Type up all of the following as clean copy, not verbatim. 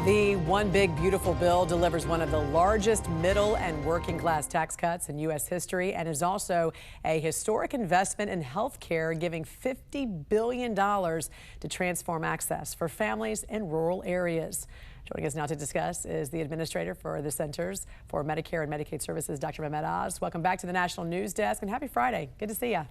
The One Big Beautiful Bill delivers one of the largest middle and working class tax cuts in U.S. history and is also a historic investment in health care, giving $50 billion to transform access for families in rural areas. Joining us now to discuss is the administrator for the Centers for Medicare and Medicaid Services, Dr. Mehmet Oz. Welcome back to the National News Desk and happy Friday. Good to see you.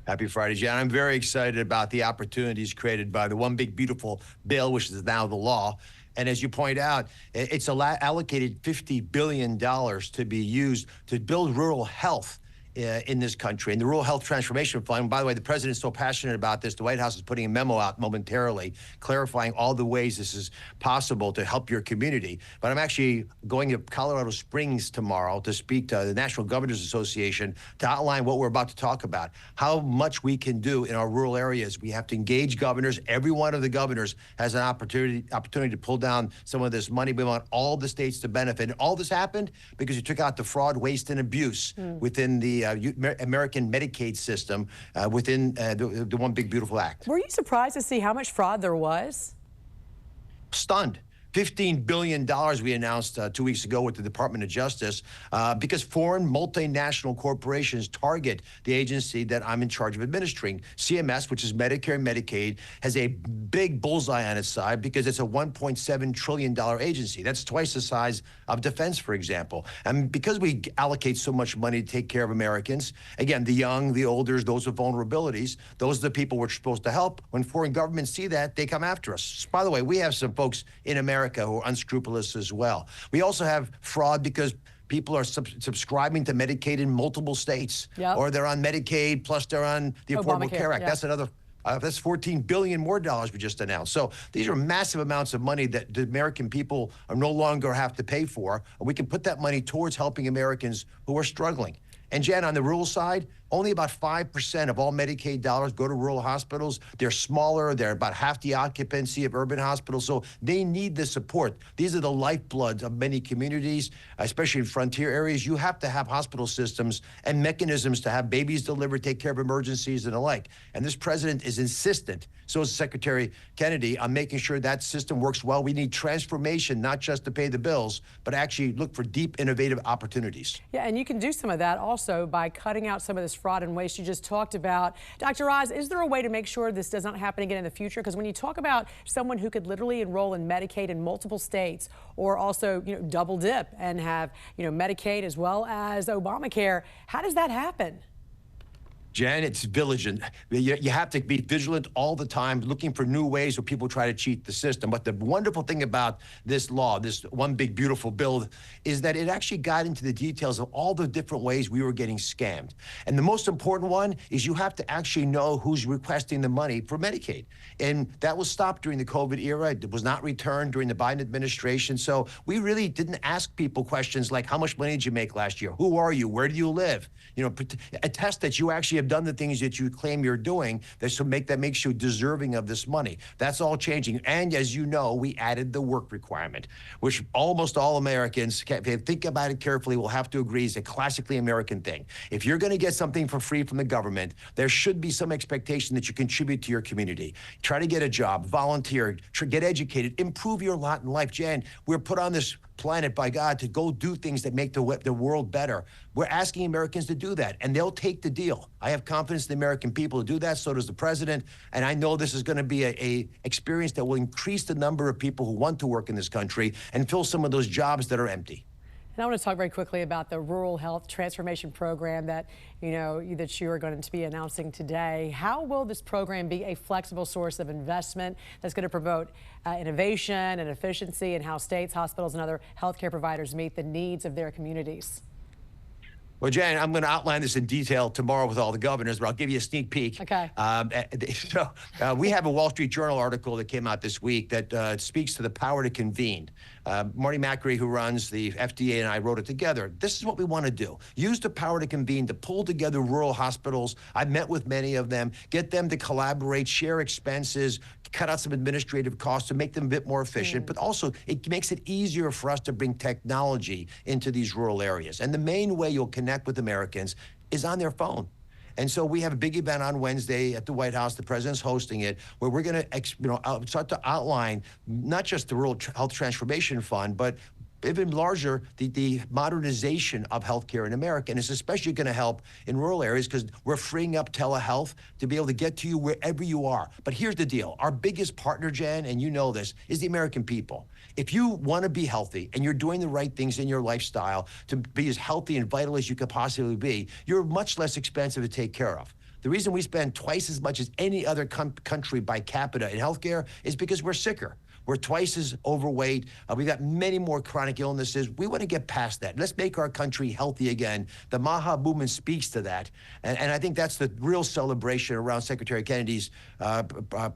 Happy Friday, Jan. I'm very excited about the opportunities created by the One Big Beautiful Bill, which is now the law. And as you point out, it's allocated $50 billion to be used to build rural health in this country. And the Rural Health Transformation Fund, by the way, the president is so passionate about this, the White House is putting a memo out momentarily clarifying all the ways this is possible to help your community. But I'm actually going to Colorado Springs tomorrow to speak to the National Governors Association to outline what we're about to talk about, how much we can do in our rural areas. We have to engage governors. Every one of the governors has an opportunity to pull down some of this money. We want all the states to benefit. And all this happened because you took out the fraud, waste, and abuse within the American Medicaid system within the One Big Beautiful Act. Were you surprised to see how much fraud there was? Stunned. $15 billion we announced 2 weeks ago with the Department of Justice because foreign multinational corporations target the agency that I'm in charge of administering. CMS, which is Medicare and Medicaid, has a big bullseye on its side because it's a $1.7 trillion agency. That's twice the size of defense, for example. And because we allocate so much money to take care of Americans, again, the young, the older, those with vulnerabilities, those are the people we're supposed to help. When foreign governments see that, they come after us. By the way, we have some folks in America who are unscrupulous as well. We also have fraud because people are subscribing to Medicaid in multiple states, or they're on Medicaid plus they're on the Affordable Care Act. That's another. That's $14 billion more dollars we just announced. So these are massive amounts of money that the American people are no longer have to pay for. And we can put that money towards helping Americans who are struggling. And Jan, on the rural side, only about 5% of all Medicaid dollars go to rural hospitals. They're smaller. They're about half the occupancy of urban hospitals. So they need the support. These are the lifeblood of many communities, especially in frontier areas. You have to have hospital systems and mechanisms to have babies delivered, take care of emergencies and the like. And this president is insistent, so is Secretary Kennedy, on making sure that system works well. We need transformation, not just to pay the bills, but actually look for deep, innovative opportunities. Yeah, and you can do some of that also by cutting out some of this fraud and waste you just talked about. Dr. Oz, is there a way to make sure this does not happen again in the future? Because when you talk about someone who could literally enroll in Medicaid in multiple states, or also, double dip and have, Medicaid as well as Obamacare, how does that happen? Jan, it's vigilant. You have to be vigilant all the time, looking for new ways where people try to cheat the system. But the wonderful thing about this law, this One Big Beautiful Bill, is that it actually got into the details of all the different ways we were getting scammed. And the most important one is you have to actually know who's requesting the money for Medicaid. And that was stopped during the COVID era. It was not returned during the Biden administration. So we really didn't ask people questions like, how much money did you make last year? Who are you? Where do you live? Attest that you actually have done the things that you claim you're doing that makes you deserving of this money. That's all changing. And as you know, we added the work requirement, which almost all Americans, if they think about it carefully, will have to agree is a classically American thing. If you're going to get something for free from the government, there should be some expectation that you contribute to your community. Try to get a job, volunteer, get educated, improve your lot in life. Jan, we're put on this planet by God to go do things that make the world better. We're asking Americans to do that, and they'll take the deal. I have confidence in the American people to do that. So does the president. And I know this is going to be a experience that will increase the number of people who want to work in this country and fill some of those jobs that are empty. And I want to talk very quickly about the Rural Health Transformation Program that you are going to be announcing today. How will this program be a flexible source of investment that's going to promote innovation and efficiency in how states, hospitals, and other healthcare providers meet the needs of their communities? Well, Jan, I'm going to outline this in detail tomorrow with all the governors, but I'll give you a sneak peek. Okay. We have a Wall Street Journal article that came out this week that speaks to the power to convene. Marty Macri, who runs the FDA, and I wrote it together. This is what we want to do. Use the power to convene to pull together rural hospitals. I've met with many of them, get them to collaborate, share expenses, cut out some administrative costs to make them a bit more efficient, but also it makes it easier for us to bring technology into these rural areas. And the main way you'll connect with Americans is on their phone. And so we have a big event on Wednesday at the White House. The president's hosting it, where we're going to start to outline not just the Rural Health Transformation Fund, but even larger, the modernization of healthcare in America. And it's especially going to help in rural areas because we're freeing up telehealth to be able to get to you wherever you are. But here's the deal. Our biggest partner, Jen, and you know this, is the American people. If you want to be healthy and you're doing the right things in your lifestyle to be as healthy and vital as you could possibly be, you're much less expensive to take care of. The reason we spend twice as much as any other country by capita in healthcare is because we're sicker. We're twice as overweight. We've got many more chronic illnesses. We want to get past that. Let's make our country healthy again. The MAHA movement speaks to that. And I think that's the real celebration around Secretary Kennedy's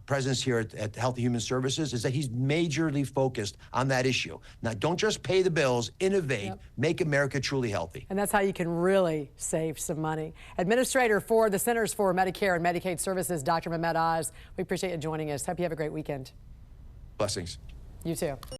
presence here at Health and Human Services, is that he's majorly focused on that issue. Now, don't just pay the bills, innovate, make America truly healthy. And that's how you can really save some money. Administrator for the Centers for Medicare and Medicaid Services, Dr. Mehmet Oz, we appreciate you joining us. Hope you have a great weekend. Blessings. You too.